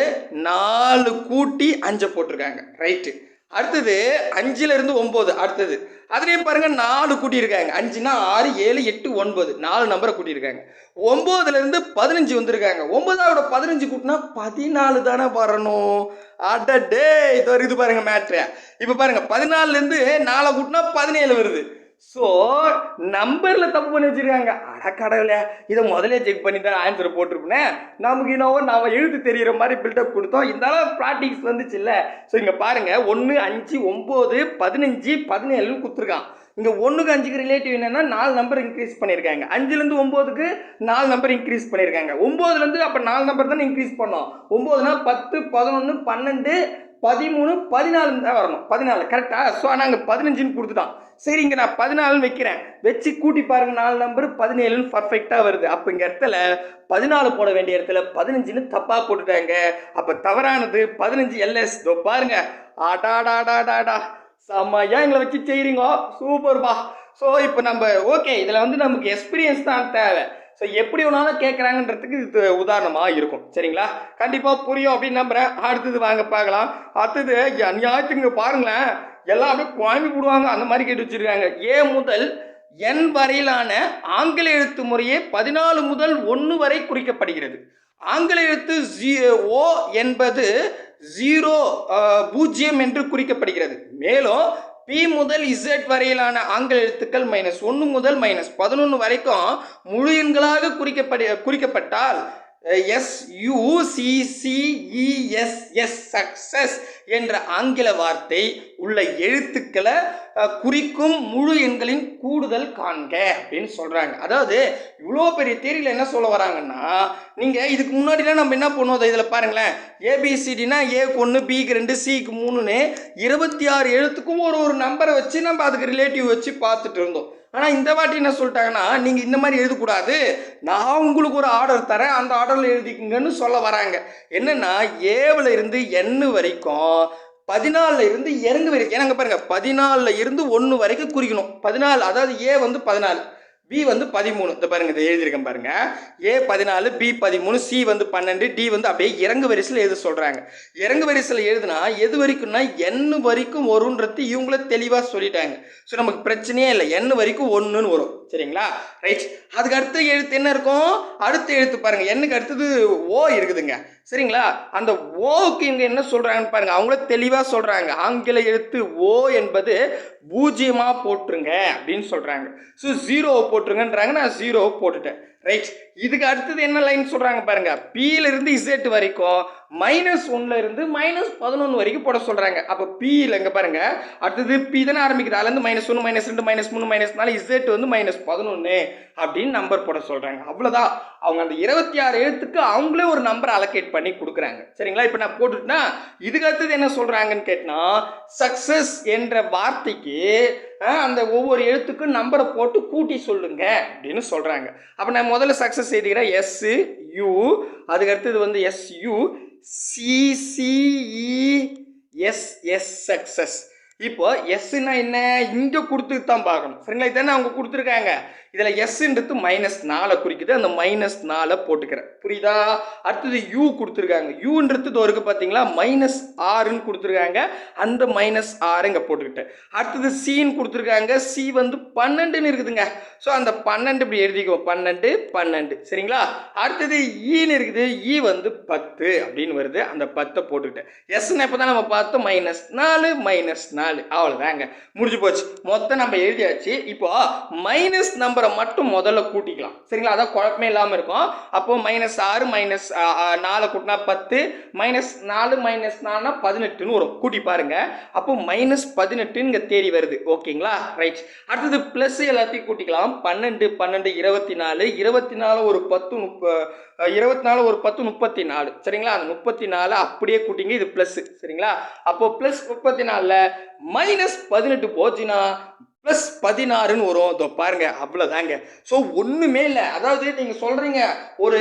4 கூட்டி 5 போட்டிருக்காங்க. ரைட்டு. அடுத்தது 5லேருந்து 9. அடுத்தது அதுலேயும் பாருங்கள் 4 கூட்டியிருக்காங்க. 5னா 6 7 8 9 4 நம்பரை கூட்டியிருக்காங்க. 9லேருந்து 15 வந்திருக்காங்க. 9ஆவோட 15 கூட்டினா 14 தானே வரணும். அடடே, இது வருது பாருங்க மேட்ரு. இப்போ பாருங்க 14லேருந்து 4 கூட்டினா 17 வருது. ஸோ நம்பரில் தப்பு பண்ணி வச்சுருக்காங்க. அடக்கடவுளே, இதை முதலே செக் பண்ணி தான் ஆன்சர் போட்டிருப்பேன். நமக்கு இன்னும் நம்ம எழுத்து தெரிகிற மாதிரி பில்டப் கொடுத்தோம். இருந்தாலும் ப்ராக்டிக்ஸ் வந்துச்சு இல்லை? ஸோ இங்கே பாருங்கள் 1 5 9 15 17ன்னு கொடுத்துருக்கான். இங்கே 1க்கு 5க்கு ரிலேட்டிவ் என்னென்னா 4 நம்பர் இன்க்ரீஸ் பண்ணியிருக்காங்க. 5லேருந்து 9க்கு 4 நம்பர் இன்க்ரீஸ் பண்ணியிருக்காங்க. 9லேருந்து அப்போ 4 நம்பர் தானே இன்க்ரீஸ் பண்ணோம். 9னா 10 11 12 13 14 தான் வரணும். 14 கரெக்டா? ஸோ நாங்கள் 15ன்னு கொடுத்துட்டான். சரி இங்கே நான் 14 வைக்கிறேன், வச்சு கூட்டி பாருங்க 4 நம்பர் 17ன்னு பர்ஃபெக்டாக வருது. அப்போ இங்கே இடத்துல 14 போட வேண்டிய இடத்துல 15ன்னு தப்பாக போட்டுட்டாங்க. அப்போ தவறானது 15 LS. இதோ பாருங்க, ஆடாடாடாடாடா செம்மையா எங்களை வச்சு செய்கிறீங்க, சூப்பர்பா. ஸோ இப்போ நம்ம ஓகே, இதில் வந்து நமக்கு எக்ஸ்பீரியன்ஸ் தான் தேவை. ஸோ எப்படி வேணாலும் கேட்குறாங்கன்றதுக்கு இது உதாரணமாக இருக்கும். சரிங்களா? கண்டிப்பாக புரியும் அப்படின்னு நம்புகிறேன். அடுத்தது வாங்க பார்க்கலாம். அடுத்தது அநியாயத்துக்கு பாருங்களேன், எல்லாம் அப்படியே குழம்பி போடுவாங்க, அந்த மாதிரி கேட்டு வச்சுருக்காங்க. ஏ முதல் N வரையிலான ஆங்கில எழுத்து முறையே 14 முதல் 1 வரை குறிக்கப்படுகிறது. ஆங்கில எழுத்து O என்பது 0 என்று குறிக்கப்படுகிறது. மேலும் P முதல் Z வரையிலான ஆங்கில எழுத்துக்கள் -1 முதல் -11 வரைக்கும் முழு எண்களாக குறிக்கப்பட்டால் SUCCESS சக்சஸ் என்ற ஆங்கில வார்த்தை உள்ள எழுத்துக்களை குறிக்கும் முழு எண்களின் கூடுதல் காண்க அப்படின்னு சொல்றாங்க. அதாவது இவ்வளோ பெரிய தேரியில் என்ன சொல்ல வராங்கன்னா, நீங்க இதுக்கு முன்னாடிலாம் நம்ம என்ன பண்ணுவோம், இதில் பாருங்களேன், ABCDனா Aக்கு 1, Bக்கு 2, Cக்கு 3ன்னு 26 எழுத்துக்கும் ஒரு நம்பரை வச்சு நம்ம அதுக்கு ரிலேட்டிவ் வச்சு பார்த்துட்டு இருந்தோம். ஆனால் இந்த வாட்டி என்ன சொல்லிட்டாங்கன்னா, நீங்கள் இந்த மாதிரி எழுதக்கூடாது, நான் உங்களுக்கு ஒரு ஆர்டர் தரேன், அந்த ஆர்டரில் எழுதிக்குங்கன்னு சொல்ல வராங்க. என்னென்னா ஏவில் இருந்து N வரைக்கும் 14 இருந்து இறங்கு வரைக்கும், ஏன்னாங்க பாருங்கள் 14 இருந்து 1 வரைக்கும் குறிக்கணும். 14 அதாவது A வந்து 14, B வந்து 13. இந்த பாருங்க, இதை எழுதியிருக்கேன் பாருங்க. A 14, B 13, C வந்து 12, D வந்து அப்படியே இறங்கு வரிசையில் எழுத சொல்றாங்க. இறங்கு வரிசையில் எழுதுனா எது வரைக்கும்னா N வரைக்கும் வரும்ன்றது இவங்கள தெளிவாக சொல்லிட்டாங்க. ஸோ நமக்கு பிரச்சனையே இல்லை, N வரைக்கும் 1ன்னு வரும். சரிங்களா? ரைட். அதுக்கு அடுத்த எழுத்து என்ன இருக்கும்? அடுத்த எழுத்து பாருங்க, Nக்கு அடுத்தது O இருக்குதுங்க. சரிங்களா? அந்த ஓவுக்கு இங்க என்ன சொல்றாங்கன்னு பாருங்க, அவங்கள தெளிவா சொல்றாங்க. ஆங்கில எழுத்து O என்பது 0 போட்டுருங்க அப்படின்னு சொல்றாங்க. ஸோ 0 போட்டுருங்கன்றாங்க, நான் 0 போட்டுட்டேன். ரைட். இதுக்கு அடுத்தது என்ன லைன் சொல்றாங்க பாருங்க, Pல இருந்து Z வரைக்கும் -1ல இருந்து -11 வரைக்கும் போட சொல்றாங்க. அப்போ Pல இங்க பாருங்க, அடுத்தது P தானே ஆரம்பிக்குது, அதுல இருந்து -1 -2 -3 -4 Z வந்து -11 அப்படின்னு நம்பர் போட சொல்றாங்க. அவ்வளவுதான். அவங்க அந்த 26 எழுத்துக்கு அவங்களே ஒரு நம்பர் அலோகேட் பண்ணி கொடுக்குறாங்க. சரிங்களா? இப்போ நான் போட்டுட்டேன்னா இதுக்கு அடுத்தது என்ன சொல்றாங்கன்னு கேட்டா, சக்சஸ் என்ற வார்த்தைக்கு அந்த ஒவ்வொரு எழுத்துக்கும் நம்பரை போட்டு கூட்டி சொல்லுங்க அப்படின்னு சொல்றாங்க. அப்போ நான் முதல்ல சக்சஸ் எழுதிக்கிறேன், SU, அதுக்கு அடுத்தது வந்து SUCCESS சக்சஸ். இப்போ எஸ்ன்னா என்ன, இங்கே கொடுத்துட்டு தான் பார்க்கணும். சரிங்களா? இதானே அவங்க கொடுத்துருக்காங்க. இதில் எஸ்ன்றது -4 குறிக்குது, அந்த -4 போட்டுக்கிறேன். புரியுதா? அடுத்தது U கொடுத்துருக்காங்க. யூன்றது இருக்கு பார்த்தீங்களா, -6ன்னு கொடுத்துருக்காங்க, அந்த -6 இங்கே போட்டுக்கிட்டேன். அடுத்தது Cன்னு கொடுத்துருக்காங்க, C வந்து 12ன்னு இருக்குதுங்க. ஸோ அந்த 12 இப்படி எழுதிக்குவோம், 12 12. சரிங்களா? அடுத்தது ஈன்னு இருக்குது, ஈ வந்து 10 அப்படின்னு வருது, அந்த 10 போட்டுக்கிட்டேன். எஸ்ன்னு எப்போ தான் நம்ம பார்த்தோம், -4 -4. அவ்வளோதாங்க, முடிஞ்சு போச்சு. மொத்தம் நம்ம எழுதியாச்சு. இப்போ மைனஸ் நம்பரை மட்டும் முதல்ல கூட்டிக்கலாம். சரிங்களா? அதான் குழப்பமே இல்லாமல் இருக்கும். அப்போ -6 -4 கூட்டினா 10, -4 -4னா 18ன்னு வரும். கூட்டி பாருங்க. அப்போ -18 இங்கே தேடி வருது. ஓகேங்களா? ரைட். அடுத்தது ப்ளஸ் எல்லாத்தையும் கூட்டிக்கலாம். 12 12 24, 24 ஒரு 10 24 ஒரு 10 34. சரிங்களா? அந்த 34 அப்படியே கூட்டிங்க, இது ப்ளஸ். சரிங்களா? அப்போ ப்ளஸ் 34ல் -18 போச்சுன்னா +16ன்னு வரும். இதோ பாருங்க, அவ்வளோதாங்க. ஸோ ஒன்றுமே இல்லை. அதாவது நீங்கள் சொல்கிறீங்க, ஒரு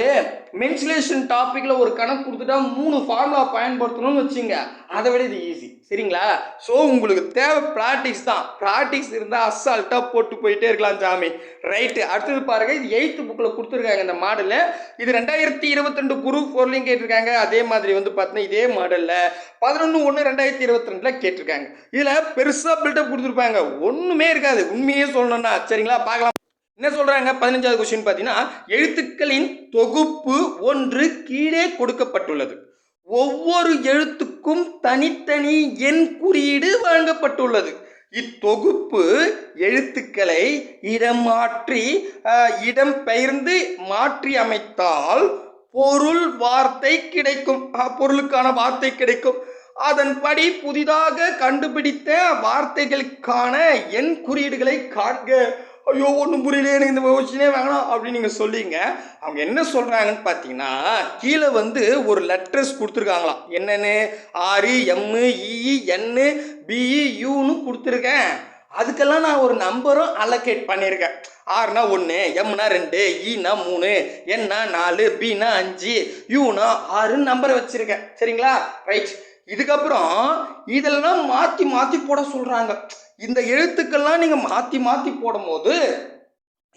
மென்சுரேஷன் டாப்பிக்கில் ஒரு கணக்கு கொடுத்துட்டா 3 ஃபார்முலா பயன்படுத்தணும்னு வச்சுங்க, அதை விட இது ஈஸி. சரிங்களா? ஸோ உங்களுக்கு தேவை ப்ராக்டிக்ஸ் தான். ப்ராக்டிக்ஸ் இருந்தால் அசால்ட்டாக போட்டு போயிட்டே இருக்கலாம் சாமி. ரைட்டு. அடுத்தது பாருங்க, இது 8th புக்கில் கொடுத்துருக்காங்க இந்த மாடலில். இது 2022 குரூப் 4லையும் கேட்டிருக்காங்க. அதே மாதிரி வந்து பார்த்தீங்கன்னா இதே மாடலில் 11/1/2022 கேட்டிருக்காங்க. இதில் பெருசாக பில்டப் கொடுத்துருப்பாங்க, ஒன்றுமே இருக்காது உண்மையே சொல்லணும்னா. சரிங்களா? பார்க்கலாம். என்ன சொல்றாங்க? 15வது கொஸ்டின் பார்த்தீங்கன்னா, எழுத்துக்களின் தொகுப்பு ஒன்று கீழே கொடுக்கப்பட்டுள்ளது. ஒவ்வொரு எழுத்துக்கும் தனித்தனி எண் குறியீடு வழங்கப்பட்டுள்ளது. இத்தொகுப்பு எழுத்துக்களை இடம் பெயர்ந்து மாற்றி அமைத்தால் வார்த்தை கிடைக்கும். பொருளுக்கான வார்த்தை கிடைக்கும். அதன்படி புதிதாக கண்டுபிடித்த வார்த்தைகளுக்கான எண் குறியீடுகளை காண்க ஐயோ ஒன்றும் புரியல, எனக்கு இந்த கொஸ்டினே வேணாம் அப்படின்னு நீங்கள் சொல்லிங்க. அவங்க என்ன சொல்கிறாங்கன்னு பார்த்தீங்கன்னா, கீழே வந்து ஒரு லெட்டர்ஸ் கொடுத்துருக்காங்களாம். என்னென்னு R, M, E, N, BE, யூன்னு கொடுத்துருக்கேன். அதுக்கெல்லாம் நான் ஒரு நம்பரும் அலோகேட் பண்ணியிருக்கேன். ஆர்னா 1, எம்னா 2, ஈனா 3, என்னா 4, பினா 5, யூனா 6 நம்பரை வச்சுருக்கேன். சரிங்களா? ரைட். இதுக்கப்புறம் இதெல்லாம் மாற்றி மாற்றி போட சொல்கிறாங்க. இந்த எழுத்துக்கள்லாம் நீங்கள் மாற்றி மாற்றி போடும்போது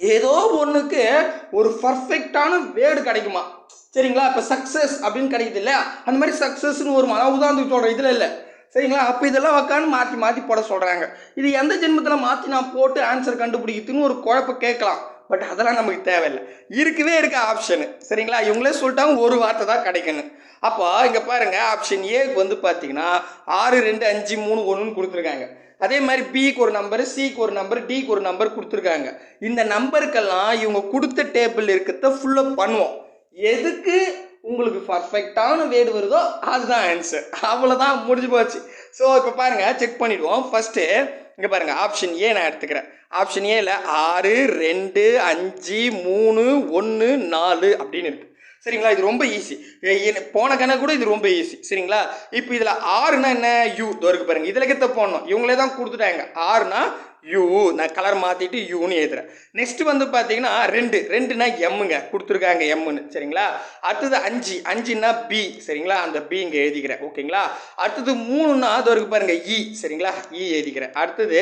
ஏதோ ஒன்றுக்கு ஒரு பர்ஃபெக்டான வேர்டு கிடைக்குமா? சரிங்களா? இப்போ சக்ஸஸ் அப்படின்னு கிடைக்குது இல்லையா, அந்த மாதிரி சக்ஸஸ்ன்னு ஒரு உதாரணத்துக்கு சொல்கிறேன், இதில் இல்லை. சரிங்களா? அப்போ இதெல்லாம் உட்காந்து மாற்றி மாற்றி போட சொல்கிறாங்க. இது எந்த ஜென்மத்தில் மாற்றி நான் போட்டு ஆன்சர் கண்டுபிடிக்கிறதுன்னு ஒரு குழப்பம் கேட்கலாம். பட் அதெல்லாம் நமக்கு தேவையில்லை. இருக்கவே இருக்க ஆப்ஷனு. சரிங்களா? இவங்களே சொல்லிட்டாங்க ஒரு வார்த்தை தான் கிடைக்கணும். அப்போ இங்கே பாருங்கள், ஆப்ஷன் ஏக்கு வந்து பார்த்தீங்கன்னா 6, 2, 5, 3, 1ன்னு கொடுத்துருக்காங்க. அதே மாதிரி பிக்கு ஒரு நம்பரு, சிக்கு ஒரு நம்பர், டிக்கு ஒரு நம்பர் கொடுத்துருக்காங்க. இந்த நம்பருக்கெல்லாம் இவங்க கொடுத்த டேபிள் இருக்கிறத ஃபுல்லப் பண்ணுவோம். எதுக்கு உங்களுக்கு பர்ஃபெக்டான வேர்டு வருதோ அதுதான் ஆன்சர். அவ்வளோதான், முடிஞ்சு போச்சு. ஸோ இப்போ பாருங்கள், செக் பண்ணிவிடுவோம். ஃபஸ்ட்டு இங்கே பாருங்கள், ஆப்ஷன் ஏ நான் எடுத்துக்கிறேன். ஆப்ஷன் ஏல 6, 2, 5, 3, 1, 4 அப்படின்னு இருக்குது. சரிங்களா? இது ரொம்ப ஈஸி. போன கணக்கு கூட இது ரொம்ப ஈஸி. சரிங்களா? இப்போ இதில் ஆறுனா என்ன? யூ தோருக்கு பாருங்க, இதில் கிட்ட போடணும். இவங்களே தான் கொடுத்துட்டாங்க. ஆறுனா யூ, நான் கலர் மாற்றிட்டு யூன்னு எழுதுறேன். நெக்ஸ்ட் வந்து பார்த்தீங்கன்னா 2னா எம்முங்க கொடுத்துருக்காங்க, எம்முன்னு. சரிங்களா? அடுத்தது 5னா பி. சரிங்களா? அந்த பி இங்கே எழுதிக்கிறேன். ஓகேங்களா? அடுத்தது 3னா தோருக்கு பாருங்க, இ. சரிங்களா? இ எழுதிக்கிறேன். அடுத்தது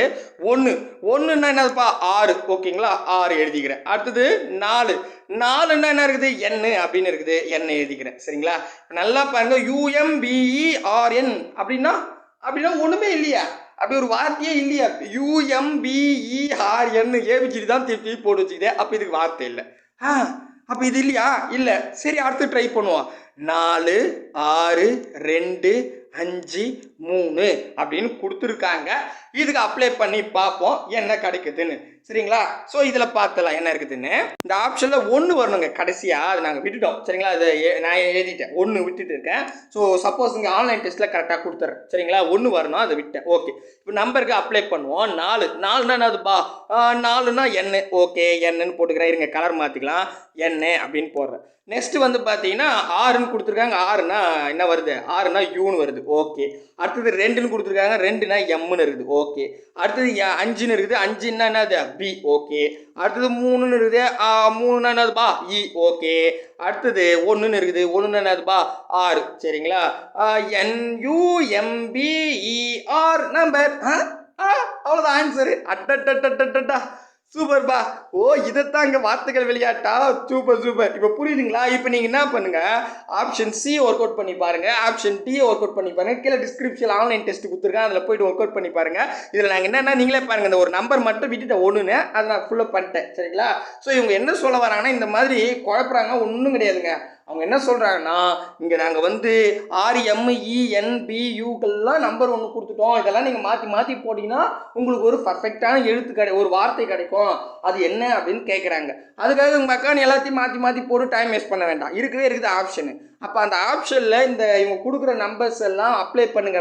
1னா என்னதுப்பா? 6. ஓகேங்களா? 6 எழுதிக்கிறேன். அடுத்தது 4னா என்ன இருக்குது? என் அப்படின்னு இருக்குது, என் எழுதிக்கிறேன். சரிங்களா? நல்லா பாருங்க, UMBERN அப்படின்னா ஒன்றுமே இல்லையா? அப்படி ஒரு வார்த்தையே இல்லையா? UMBERN ஏபிசிடி தான் திருப்பி போட்டு வச்சுக்கிதே. அப்போ இதுக்கு வார்த்தை இல்லை. அப்போ இது இல்லையா? இல்லை. சரி, அடுத்து ட்ரை பண்ணுவோம். 4, 6, 2, 5, 3 அப்படின்னு கொடுத்துருக்காங்க. இதுக்கு அப்ளை பண்ணி பார்ப்போம் என்ன கிடைக்குதுன்னு. சரிங்களா? ஸோ இதில் பார்த்தலாம் என்ன இருக்குதுன்னு. இந்த ஆப்ஷனில் 1 வரணுங்க கடைசியாக. அது நாங்கள் விட்டுட்டோம். சரிங்களா? அதை நான் எழுதிட்டேன், 1 விட்டுட்டு இருக்கேன். ஸோ சப்போஸ் இங்கே ஆன்லைன் டெஸ்ட்டில் கரெக்டாக கொடுத்துறேன். சரிங்களா? 1 வரணும், அதை விட்டேன். ஓகே, இப்போ நம்பருக்கு அப்ளை பண்ணுவோம். 4னா என்னதுப்பா? 4னா என். ஓகே, என்னன்னு போட்டுக்கிறேன். இருங்க, கலர் மாற்றிக்கலாம். என் அப்படின்னு போடுறேன். நெக்ஸ்ட் வந்து பார்த்தீங்கன்னா 6ன்னு கொடுத்துருக்காங்க. 6னா என்ன வருது? 6னா யூன்னு வருது. ஓகே. அடுத்தது 2ன்னு கொடுத்துருக்காங்க. 2னா எம்முன்னு இருக்குது. ஓகே. அடுத்தது 5ன்னு இருக்குது. 5ன்னா என்னது? பி. ஓகே. அடுத்தது 3ன்னு இருக்குது. 3னா என்னதுப்பா? இ. ஓகே. அடுத்தது 1ன்னு இருக்குது. 1ன்னா என்னதுப்பா? 6. சரிங்களா? NUMBER number. அவ்வளோதான் ஆன்சரு. அட்டா சூப்பர்பா. ஓ, இதைத்தான் இங்கே வார்த்தைகள் விளையாட்டா? Super super. இப்போ புரியுதுங்களா? இப்போ நீங்கள் என்ன பண்ணுங்க, ஆப்ஷன் சி ஒர்க் அவுட் பண்ணி பாருங்க, ஆப்ஷன் டி ஒர்க் அவுட் பண்ணி பாருங்க. கீழே டிஸ்கிரிப்ஷன் ஆன்லைன் டெஸ்ட் கொடுத்துருக்கேன், அதில் போய்ட்டு ஒர்க் அவுட் பண்ணி பாருங்க. இதில் நாங்கள் என்னென்னா நீங்களே பாருங்கள், இந்த ஒரு நம்பர் மட்டும் விட்டுட்டேன் 1ன்னு, அதை நான் ஃபுல்லாக பண்ணிட்டேன். சரிங்களா? ஸோ இவங்க என்ன சொல்ல வராங்கன்னா, இந்த மாதிரி குழப்பறாங்க, ஒன்றும் கிடையாதுங்க. அவங்க என்ன சொல்கிறாங்கன்னா, இங்கே நாங்கள் வந்து RMENBUக்கெல்லாம் நம்பர் 1 கொடுத்துட்டோம். இதெல்லாம் நீங்கள் மாற்றி மாற்றி போட்டிங்கன்னா உங்களுக்கு ஒரு பர்ஃபெக்டான எழுத்து ஒரு வார்த்தை கிடைக்கும். அது என்ன அப்படின்னு கேட்குறாங்க. அதுக்காக உங்கள் அக்கான்னு எல்லாத்தையும் மாற்றி மாற்றி போட்டு டைம் வேஸ்ட் பண்ண வேண்டாம். இருக்கவே இருக்குது ஆப்ஷனு. அப்போ அந்த ஆப்ஷனில் இந்த இவங்க கொடுக்குற நம்பர்ஸ் எல்லாம் அப்ளை பண்ணுங்க.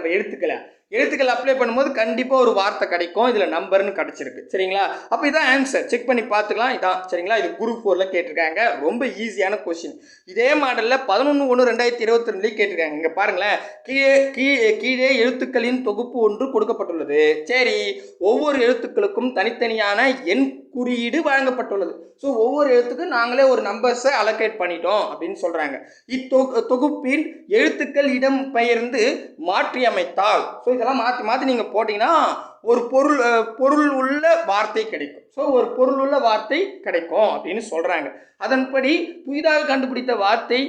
எழுத்துக்கள் அப்ளை பண்ணும்போது கண்டிப்பாக ஒரு வார்த்தை கிடைக்கும். இதில் நம்பர்னு கிடச்சிருக்கு. சரிங்களா? அப்போ இதான் ஆன்சர். செக் பண்ணி பார்த்துக்கலாம். இதான். சரிங்களா? இது குரூப் 4ல் கேட்டிருக்காங்க. ரொம்ப ஈஸியான கொஸ்டின். இதே மாடலில் 11/1/2022 கேட்டிருக்காங்க. இங்கே பாருங்களேன், கீழே எழுத்துக்களின் தொகுப்பு ஒன்று கொடுக்கப்பட்டுள்ளது. சரி, ஒவ்வொரு எழுத்துக்களுக்கும் தனித்தனியான எண் குறியீடு வழங்கப்பட்டுள்ளது. ஸோ ஒவ்வொரு எழுத்துக்கும் நாங்களே ஒரு நம்பர்ஸை அலோகேட் பண்ணிட்டோம் அப்படின்னு சொல்கிறாங்க. தொகுப்பின் எழுத்துக்கள் இடம் பெயர்ந்து மாற்றி அமைத்தால், ஸோ இதெல்லாம் மாற்றி மாற்றி நீங்கள் போட்டிங்கன்னா ஒரு பொருள் உள்ள வார்த்தை கிடைக்கும். ஸோ ஒரு பொருள் உள்ள வார்த்தை கிடைக்கும் அப்படின்னு சொல்கிறாங்க. அதன்படி புதிதாக கண்டுபிடித்த வார்த்தை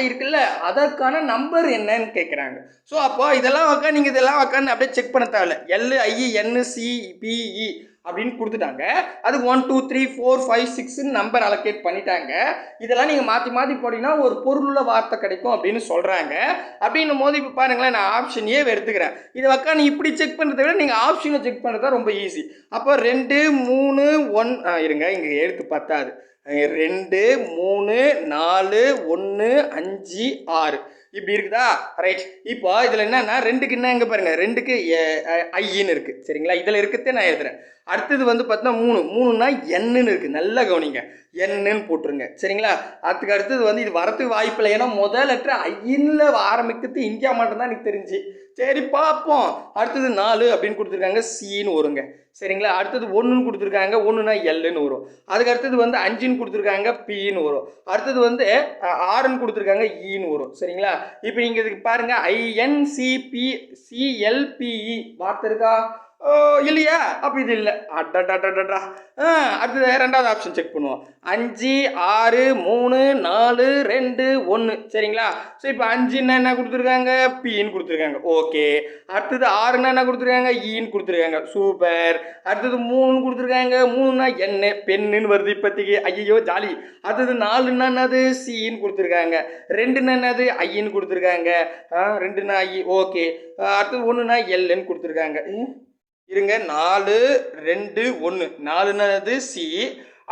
இருக்குல்ல, அதற்கான நம்பர் என்னன்னு கேட்குறாங்க. ஸோ அப்போ இதெல்லாம் நீங்கள் இதெல்லாம் உட்காந்து அப்படியே செக் பண்ண தேவையில்ல. LINCBE அப்படின்னு கொடுத்துட்டாங்க. அது 1 2 3 4 5 6 நம்பர் அலோகேட் பண்ணிட்டாங்க. இதெல்லாம் நீங்கள் மாற்றி மாற்றி போட்டிங்கன்னா ஒரு பொருளுள்ள வார்த்தை கிடைக்கும் அப்படின்னு சொல்கிறாங்க. அப்படின்னும் போது இப்போ பாருங்களேன், நான் ஆப்ஷன் ஏ எடுத்துக்கிறேன். இதை உட்காந்து இப்படி செக் பண்ணுறதை விட நீங்கள் ஆப்ஷனை செக் பண்ணுறது தான் ரொம்ப ஈஸி. அப்போ 2 3 1 இருங்க, இங்கே எழுத்து பத்தாது. 2 3 4 1 5 6 இப்படி இருக்குதா? ரைட். இப்போ இதில் என்னன்னா ரெண்டுக்கு என்ன இங்கே பாருங்க, ரெண்டுக்கு ஐன்னு இருக்கு சரிங்களா? இதில் இருக்கிறதே நான் எழுதுறேன். அடுத்தது வந்து பார்த்தீங்கன்னா 3 3னா என்னன்னு இருக்கு, நல்லா கவனிங்க, என்னன்னு போட்டுருங்க சரிங்களா? அதுக்கு அடுத்தது வந்து இது வரத்துக்கு வாய்ப்பு இல்லை, ஏன்னா முதல் லெட்டர் ஐன்ல ஆரம்பிக்கிறது இந்தியா மட்டும்தான் எனக்கு தெரிஞ்சு. சரி பார்ப்போம். அடுத்தது 4 அப்படின்னு கொடுத்துருக்காங்க, சின்னு வருங்க சரிங்களா? அடுத்தது 1ன்னு கொடுத்துருக்காங்க, 1னா எல்லுன்னு வரும். அதுக்கு அடுத்தது வந்து 5ன்னு கொடுத்துருக்காங்க, பின்னு வரும். அடுத்தது வந்து 6ன்னு கொடுத்துருக்காங்க, ஈன்னு வரும் சரிங்களா? இப்போ நீங்கள் இதுக்கு பாருங்க, INCPCLPE வார்த்தை இருக்கா? இல்லையா? அப்போ இது இல்லை. அடடடடா. அடுத்தது ரெண்டாவது ஆப்ஷன் செக் பண்ணுவோம். 5 6 3 4 2 1 சரிங்களா? ஸோ இப்போ 5ன்னா என்ன கொடுத்துருக்காங்க, பின்னு கொடுத்துருக்காங்க. ஓகே. அடுத்தது 6ன்னா என்ன கொடுத்துருக்காங்க, ஈன்னு கொடுத்துருக்காங்க. சூப்பர். அடுத்தது 3ன்னு கொடுத்துருக்காங்க, 3னா என்ன, பெண்ணுன்னு வருது இப்போதைக்கு. ஐயோ ஜாலி. அடுத்தது 4ன்னா என்னது, சின்னு கொடுத்துருக்காங்க. 2ன்னா என்னது, ஐன்னு கொடுத்துருக்காங்க. 2னா ஐ. ஓகே. அடுத்தது 1னா எல்லுன்னு கொடுத்துருக்காங்க. இருங்க, 4 2 1 4னது சி,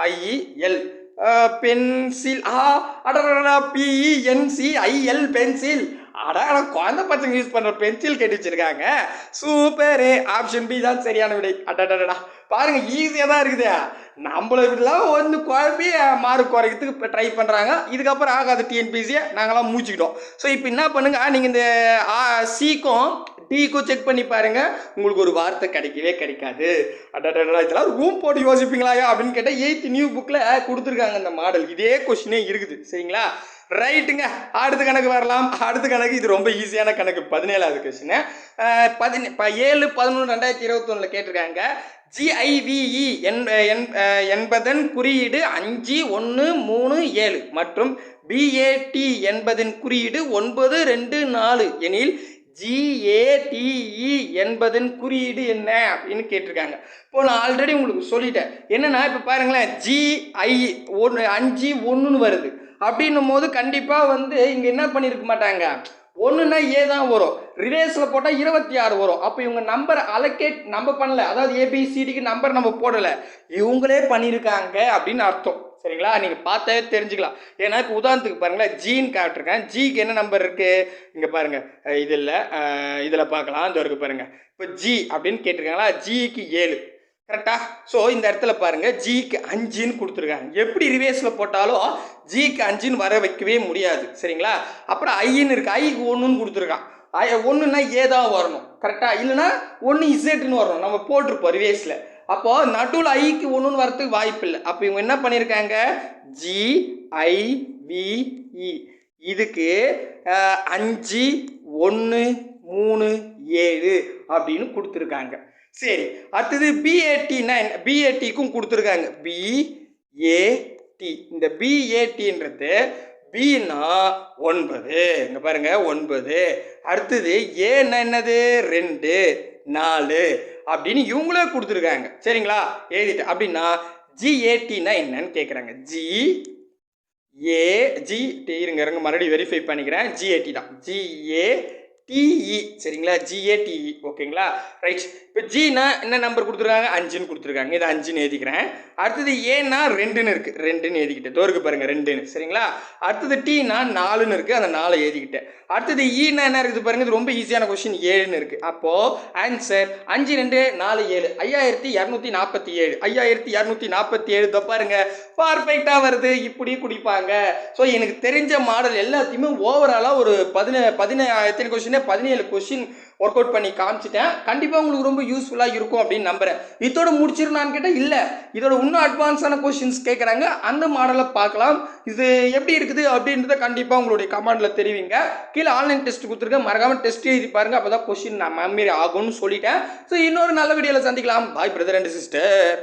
ஐ எல், பென்சில். அடடா, PENCIL பென்சில். அடா, குழந்தை பசங்க யூஸ் பண்ணுற பென்சில் கேட்டு வச்சிருக்காங்க. சூப்பரு. ஆப்ஷன் பி தான் சரியான விடை. அடடடா, பாருங்க ஈஸியாக தான் இருக்குது. நம்மளை இப்படிலாம் வந்து குழப்பி மார்க் குறைக்கிறதுக்கு இப்போ ட்ரை பண்ணுறாங்க. இதுக்கப்புறம் ஆகாது டிஎன்பிசியை, நாங்களாம் மூச்சுக்கிட்டோம். ஸோ இப்போ என்ன பண்ணுங்க, நீங்கள் இந்த சிக்கும் டீக்கும் செக் பண்ணி பாருங்க, உங்களுக்கு ஒரு வார்த்தை கிடைக்கவே கிடைக்காது. அடடா, இதெல்லாம் ரூம் போட்டு யோசிப்பீங்களாயா அப்படின்னு கேட்டால் 8th நியூ புக்கில் கொடுத்துருக்காங்க இந்த மாடல். இதே கொஸ்டினே இருக்குது சரிங்களா? ரைட்டுங்க. அடுத்த கணக்கு வரலாம். அடுத்த கணக்கு இது ரொம்ப ஈஸியான கணக்கு, 17வது கொஸ்டின். 7/11/2021 கேட்டிருக்காங்க. GIVE என்பதன் குறியீடு 5137 மற்றும் BAT என்பதன் குறியீடு 924 எனில் GATE என்பதன் குறியீடு என்ன அப்படின்னு கேட்டிருக்காங்க. இப்போ நான் ஆல்ரெடி உங்களுக்கு சொல்லிட்டேன். என்னன்னா இப்போ பாருங்களேன், GI 5 1ன்னு வருது அப்படின்னும் போது கண்டிப்பாக வந்து இங்கே என்ன பண்ணியிருக்க மாட்டாங்க, 1னா ஏ தான் வரும். ரிவேர்ஸில் போட்டால் 26 வரும். அப்போ இவங்க நம்பர் அலோகேட் நம்ம பண்ணல, அதாவது ABCDக்கு நம்பர் நம்ம போடலை, இவங்களே பண்ணியிருக்காங்க அப்படின்னு அர்த்தம் சரிங்களா? நீங்கள் பார்த்தாவே தெரிஞ்சுக்கலாம். ஏன்னா இப்போ உதாரணத்துக்கு பாருங்களேன், ஜின்னு காட்டிருக்கேன். ஜிக்கு என்ன நம்பர் இருக்குது இங்கே பாருங்கள், இதில் பார்க்கலாம். இந்த வரைக்கும் பாருங்கள். இப்போ ஜி அப்படின்னு கேட்டிருக்காங்களா, ஜிக்கு 7 கரெக்டா? ஸோ இந்த இடத்துல பாருங்க, ஜிக்கு 5ன்னு கொடுத்துருக்காங்க. எப்படி ரிவேர்ஸில் போட்டாலும் ஜிக்கு 5ன்னு வர வைக்கவே முடியாது சரிங்களா? அப்புறம் ஐன்னு இருக்கு, ஐக்கு 1ன்னு கொடுத்துருக்கான். 1ன்னா ஏ தான் வரணும் கரெக்டா? இல்லைன்னா 1 இசட்னு வரணும், நம்ம போட்டிருப்போம் ரிவேர்ஸில். அப்போ நடுவில் ஐக்கு 1ன்னு வரத்துக்கு வாய்ப்பு இல்லை. அப்போ இவங்க என்ன பண்ணியிருக்காங்க, GIVE இதுக்கு 5 1 3 7 அப்படின்னு கொடுத்துருக்காங்க. சரி, அடுத்தது BATனா BATக்கும் கொடுத்துருக்காங்க, BAT. இந்த BATன்றது பின்னா 9, இங்கே பாருங்க 9. அடுத்தது ஏன்னா என்னது, 2 4 அப்படின்னு இவங்களே கொடுத்துருக்காங்க சரிங்களா? எழுதிட்டு அப்படின்னா GATனா என்னன்னு கேட்குறாங்க. இருங்க மறுபடியும் வெரிஃபை பண்ணிக்கிறேன். GAT தான், GATE சரிங்களா? GATE ஓகேங்களா? ரைட். இப்போ ஜினா என்ன நம்பர் கொடுத்துருக்காங்க, 5ன்னு கொடுத்துருக்காங்க. இதை 5ன்னு எழுதிக்கிறேன். அடுத்தது ஏன்னா 2ன்னு இருக்குது, 2ன்னு எழுதிக்கிட்டேன். தோருக்கு பாருங்கள் 2ன்னு சரிங்களா? அடுத்தது டீனா 4ன்னு இருக்குது, அந்த 4 எழுதிக்கிட்டேன். அடுத்தது ஈனா என்ன இருக்குது பாருங்கள், இது ரொம்ப ஈஸியான கொஸ்டின், 7ன்னு இருக்குது. அப்போது ஆன்சர் 5 2 4 7 5247. 5247 பாருங்க பர்ஃபெக்டாக வருது. இப்படி குடிப்பாங்க. ஸோ எனக்கு தெரிஞ்ச மாடல் எல்லாத்தையுமே ஓவராலாக ஒரு 17 கொஸ்டின் ஒர்க் அவுட் பண்ணி காமிச்சிட்டேன். கண்டிப்பாக உங்களுக்கு ரொம்ப யூஸ்ஃபுல்லாக இருக்கும் அப்படின்னு நம்புகிறேன். இதோட முடிச்சிருந்தான்னு கேட்டால் இல்லை, இதோட இன்னும் அட்வான்ஸான கொஸ்டின்ஸ் கேட்குறாங்க, அந்த மாடலை பார்க்கலாம். இது எப்படி இருக்குது அப்படின்றத கண்டிப்பாக உங்களுடைய கமெண்டில் தெரிவிங்க. கீழே ஆன்லைன் டெஸ்ட் கொடுத்துருக்கேன், மறக்காமல் டெஸ்ட் எழுதி பாருங்கள். அப்போ தான் கொஸ்டின் நம்ம மாரி ஆகும்னு சொல்லிட்டேன். ஸோ இன்னொரு நல்ல வீடியோவில் சந்திக்கலாம். பாய் பிரதர் அண்ட் சிஸ்டர்.